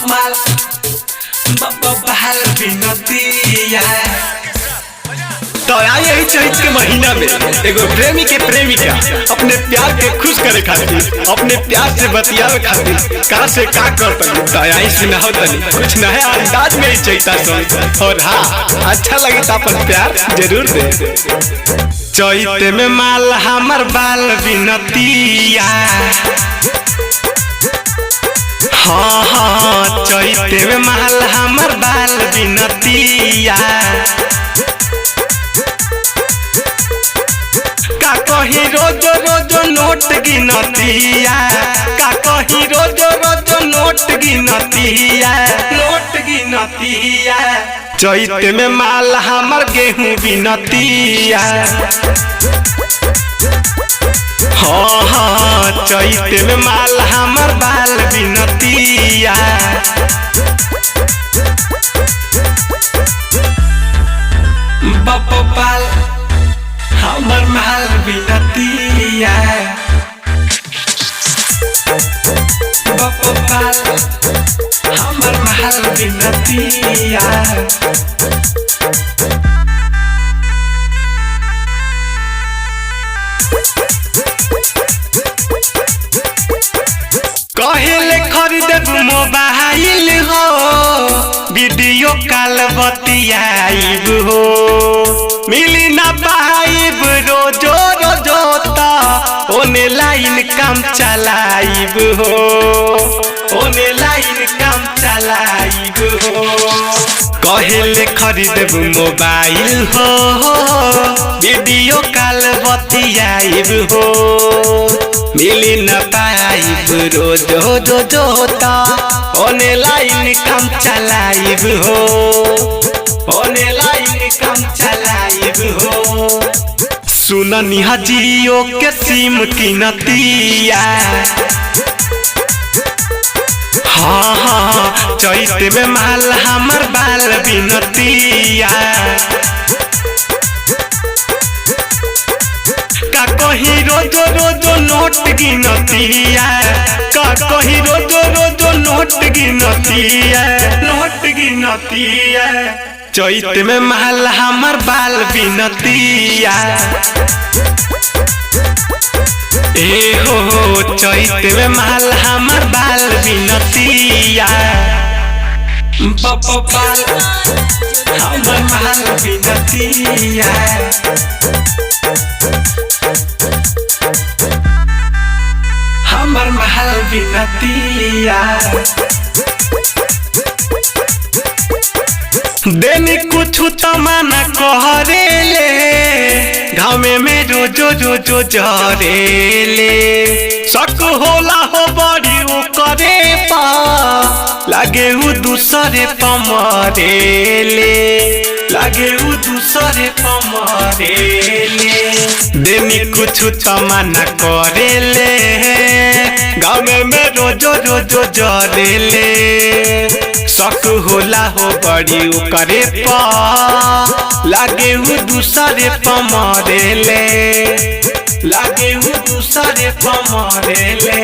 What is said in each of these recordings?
mal बहाल बिनतिया। तो यही चैत के महीना में एगो प्रेमी के प्रेमिका अपने प्यार के खुश करे खातिर अपने प्यार से बतियावे खातिर का से का करतनी। तो यही सुनाओ तनी कुछ नया अंदाज में चैता सॉन्ग। और हाँ अच्छा लगे तो अपन प्यार जरूर दे। चैते में माल हमर बाल बिनतिया। हाँ हाँ चैते में माल हमर बाल बिनतिया। का कहीं रोज रोज नोट गिनतिया। का कहीं रोज रोज नोट गिनतिया। नोट गिनतिया। चैते में माल हमर गेहूं बिनतिया। हाँ हाँ चैते में माल हमर बाल बिनतिया। बाल हमर माल बिनतिया। बाल हमर माल बिनतिया। कहले खरीदब मोबाइल हो वीडियो कॉल बतियाइब हो। मिली ना पाइब रोजो रोजो ता ऑनलाइन काम चलाइब हो। ऑनलाइन काम चलाइब हो। कहले खरीदब मोबाइल हो वीडियो कॉल बतियाइब हो। मिली न पाइब रोजो रोजो ता ऑनलाइन काम चलाइब हो। ऑनलाइन काम चलाइब हो। सुननी जियो के सिम किनतिया। हाँ हाँ चैते में माल हमर बाल बिनतिया। का कहीं रोजो रोजो नोट गिनतिया। का कहीं रोजो रोजो नोट गिनतिया। नोट गिनतिया। चैत में माल हमर बाल बिनतिया। ए हो चैत में माल हमर बाल बिनतिया। बाल हमर माल बिनतिया। हमर महल बिनतिया। देनी कुछ तमना कहरेले गाँव में रोजो रोजो जरेले। शक होला हो बड़ी उ करे पा लागे उ दूसरे पमरेले। लागे उ दूसरे पमरेले। देनी कुछ तमना करेले गाँव में रोजो रोजो जरेले। शक होला हो बड़ी उ करे पा लागे उ दूसरे पमरेले। लागे उ दूसरे पमरेले।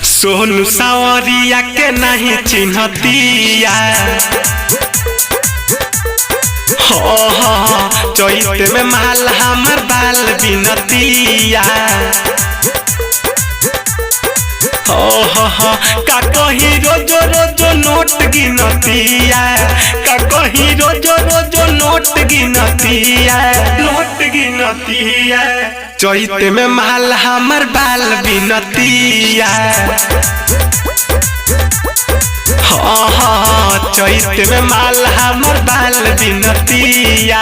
सोनू सावरिया के नहीं चिन्हतिया। हाँ हाँ चैत में माल हमर बाल बिनतिया। का कहीं रोजो रोजो नोट गिनतिया। का कहीं रोजो रोजो नोट गिनतिया। नोट गिनतिया। चैत में माल हमर बाल बिनतिया। हाँ हाँ चैत में माल हमर बाल बिनतिया।